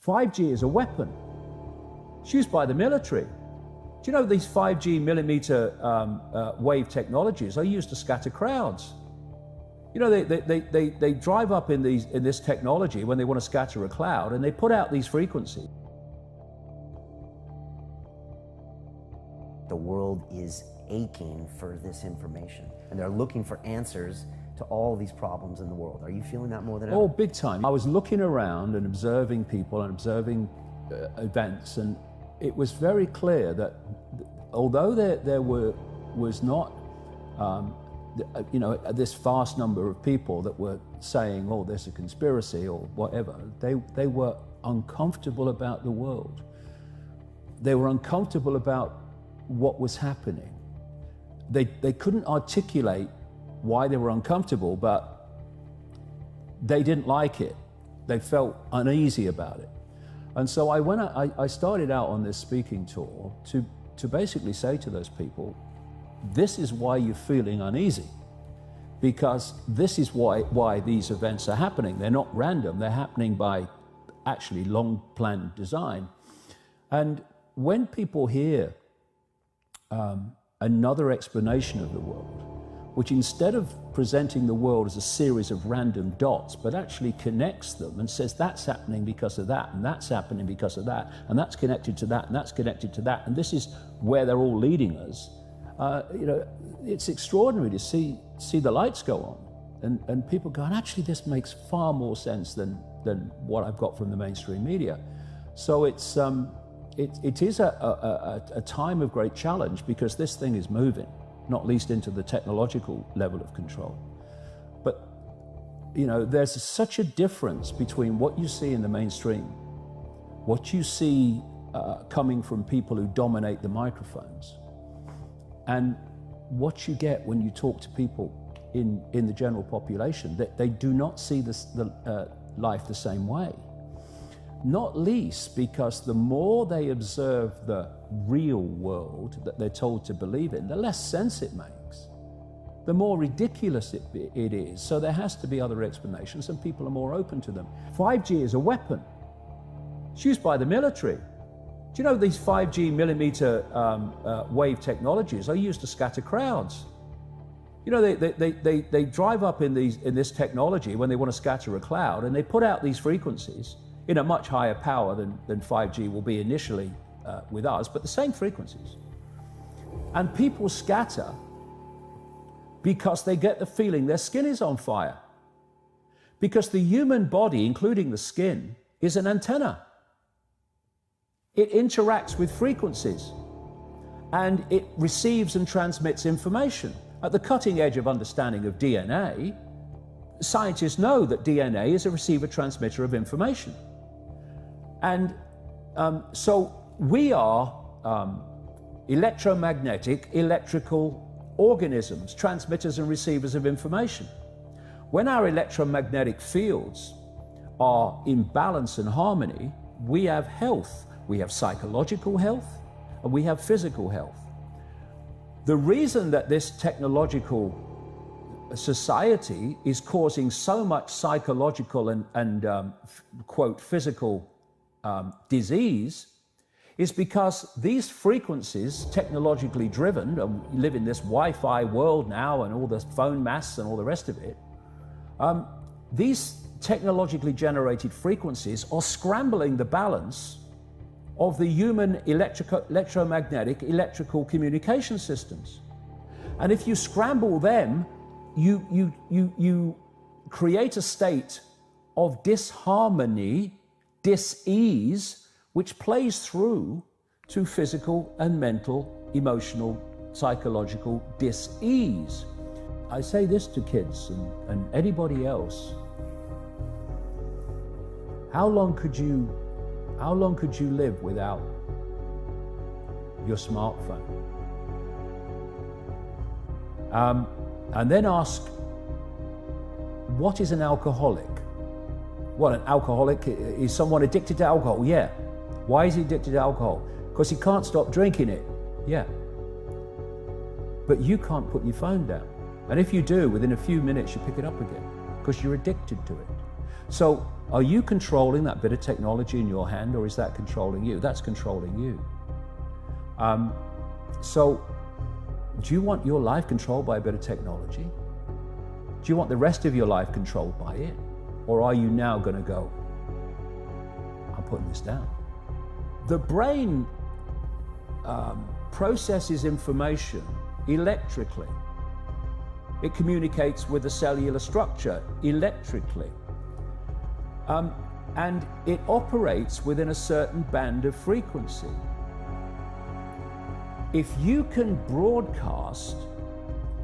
5G is a weapon. It's used by the military. Do you know these 5G millimeter wave technologies are used to scatter crowds? You know, they drive up in this technology when they want to scatter a cloud, and they put out these frequencies. The world is aching for this information, and they're looking for answers to all these problems in the world. Are you feeling that more than ever? Oh, big time. I was looking around and observing people and observing events, and it was very clear that although there was not, you know, this vast number of people that were saying, oh, there's a conspiracy or whatever, they were uncomfortable about the world. They were uncomfortable about what was happening. They couldn't articulate why they were uncomfortable, but they didn't like it. They felt uneasy about it. And so I started out on this speaking tour to basically say to those people, this is why you're feeling uneasy, because this is why these events are happening. They're not random, they're happening by actually long planned design. And when people hear another explanation of the world, which instead of presenting the world as a series of random dots, but actually connects them and says that's happening because of that, and that's happening because of that, and that's connected to that, and that's connected to that, and this is where they're all leading us, you know, it's extraordinary to see the lights go on, and people go, and actually this makes far more sense than what I've got from the mainstream media. So it is a time of great challenge, because this thing is moving, not least into the technological level of control. But, you know, there's such a difference between what you see in the mainstream, what you see coming from people who dominate the microphones, and what you get when you talk to people in the general population. That they do not see life the same way. Not least because the more they observe the real world that they're told to believe in, the less sense it makes, the more ridiculous it is. So there has to be other explanations, and people are more open to them. 5G is a weapon. It's used by the military. Do you know these 5G millimeter wave technologies are used to scatter crowds? You know, they drive up in this technology when they want to scatter a cloud, and they put out these frequencies in a much higher power than 5G will be initially with us, but the same frequencies. And people scatter because they get the feeling their skin is on fire. Because the human body, including the skin, is an antenna. It interacts with frequencies, and it receives and transmits information. At the cutting edge of understanding of DNA, scientists know that DNA is a receiver-transmitter of information. And so we are electromagnetic, electrical organisms, transmitters and receivers of information. When our electromagnetic fields are in balance and harmony, we have health. We have psychological health, and we have physical health. The reason that this technological society is causing so much psychological and quote, physical disease is because these frequencies, technologically driven, and we live in this Wi-Fi world now, and all the phone masts and all the rest of it, these technologically generated frequencies are scrambling the balance of the human electromagnetic electrical communication systems. And if you scramble them, you create a state of disharmony, dis-ease, which plays through to physical and mental, emotional, psychological dis-ease. I say this to kids and anybody else. How long could you live without your smartphone? And then ask, what is an alcoholic? What, an alcoholic is someone addicted to alcohol? Yeah. Why is he addicted to alcohol? Because he can't stop drinking it. Yeah. But you can't put your phone down. And if you do, within a few minutes, you pick it up again because you're addicted to it. So Are you controlling that bit of technology in your hand, or is that controlling you? That's controlling you. So do you want your life controlled by a bit of technology? Do you want the rest of your life controlled by it? Or are you now going to go, I'm putting this down? The brain processes information electrically. It communicates with the cellular structure electrically. And it operates within a certain band of frequency. If you can broadcast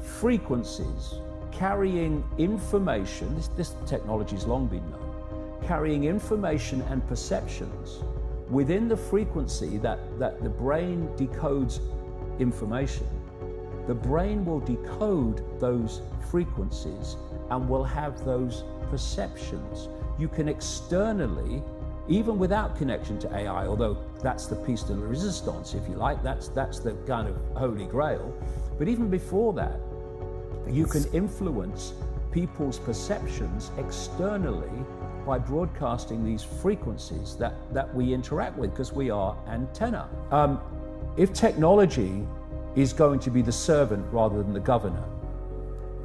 frequencies carrying information, this technology's long been known, carrying information and perceptions within the frequency that the brain decodes information, the brain will decode those frequencies and will have those perceptions. You can externally, even without connection to AI, although that's the piece de resistance, if you like, that's the kind of holy grail. But even before that, you can influence people's perceptions externally by broadcasting these frequencies that we interact with, because we are antenna. If technology is going to be the servant rather than the governor,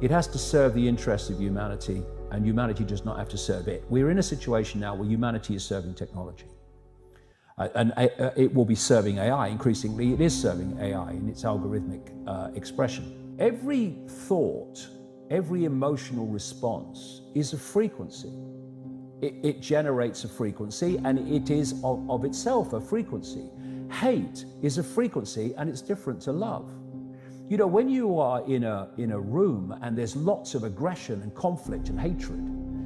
it has to serve the interests of humanity, and humanity does not have to serve it. We're in a situation now where humanity is serving technology. And it will be serving AI. Increasingly, it is serving AI in its algorithmic expression. Every thought, every emotional response is a frequency. It generates a frequency, and it is of itself a frequency. Hate is a frequency, and it's different to love. You know, when you are in a room and there's lots of aggression and conflict and hatred,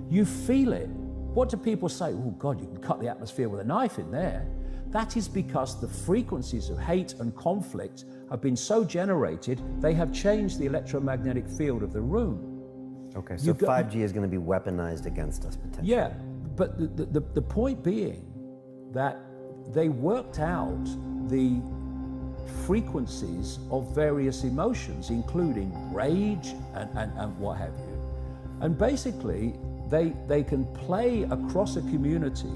you feel it. What do people say? Oh God, you can cut the atmosphere with a knife in there. That is because the frequencies of hate and conflict have been so generated, they have changed the electromagnetic field of the room. Okay, so 5G is going to be weaponized against us potentially. Yeah, but the point being that they worked out the frequencies of various emotions, including rage and what have you. And basically, they can play across a community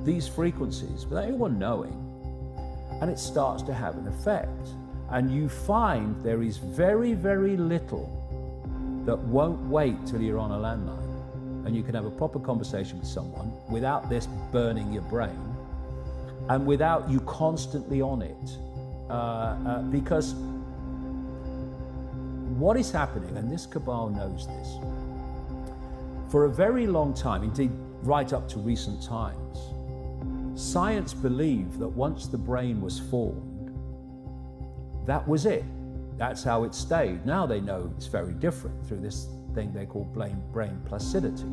these frequencies without anyone knowing, and it starts to have an effect. And you find there is very, very little that won't wait till you're on a landline, and you can have a proper conversation with someone without this burning your brain and without you constantly on it. Because what is happening, and this cabal knows this, for a very long time, indeed right up to recent times, science believed that once the brain was formed, that was it. That's how it stayed. Now they know it's very different through this thing they call brain placidity.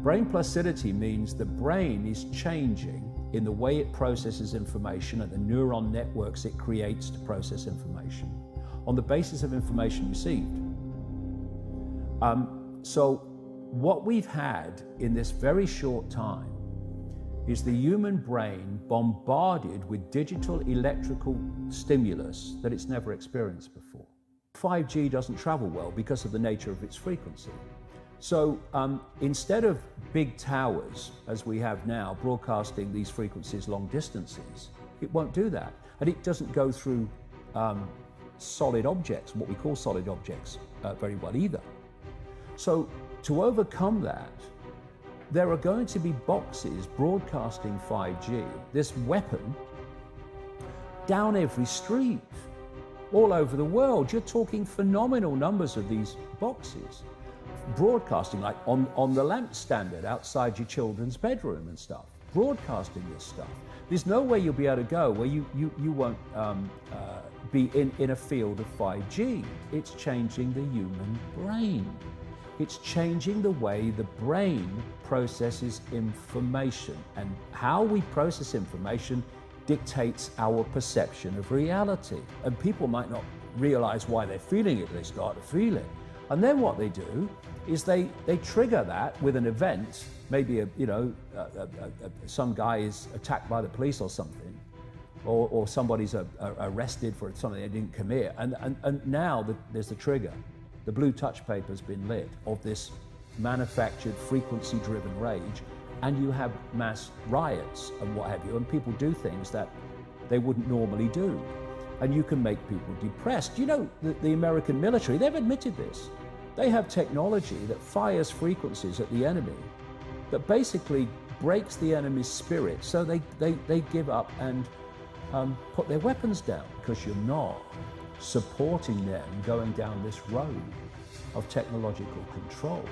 Brain placidity means the brain is changing in the way it processes information and the neuron networks it creates to process information on the basis of information received. So what we've had in this very short time is the human brain bombarded with digital electrical stimulus that it's never experienced before. 5G doesn't travel well because of the nature of its frequency. So instead of big towers, as we have now, broadcasting these frequencies long distances, it won't do that. And it doesn't go through solid objects, what we call solid objects, very well either. So to overcome that, there are going to be boxes broadcasting 5G, this weapon, down every street, all over the world. You're talking phenomenal numbers of these boxes, broadcasting like on the lamp standard outside your children's bedroom and stuff, broadcasting this stuff. There's no way you'll be able to go where you won't be in a field of 5G. It's changing the human brain. It's changing the way the brain processes information, and how we process information dictates our perception of reality. And people might not realize why they're feeling it, but they start to feel it. And then what they do is they trigger that with an event, maybe some guy is attacked by the police or something, or somebody's arrested for something they didn't commit, and now there's the trigger. The blue touch paper's been lit of this manufactured frequency-driven rage, and you have mass riots and what have you, and people do things that they wouldn't normally do. And you can make people depressed. You know, the American military, they've admitted this. They have technology that fires frequencies at the enemy that basically breaks the enemy's spirit, so they give up and put their weapons down, because you're not supporting them going down this road of technological control.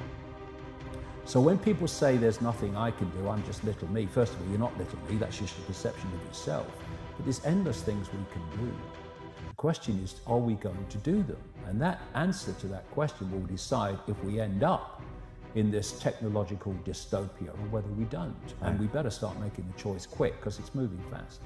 So when people say there's nothing I can do, I'm just little me, first of all, you're not little me, that's just a perception of yourself. But there's endless things we can do. The question is, are we going to do them? And that answer to that question will decide if we end up in this technological dystopia or whether we don't. And we better start making the choice quick, because it's moving fast.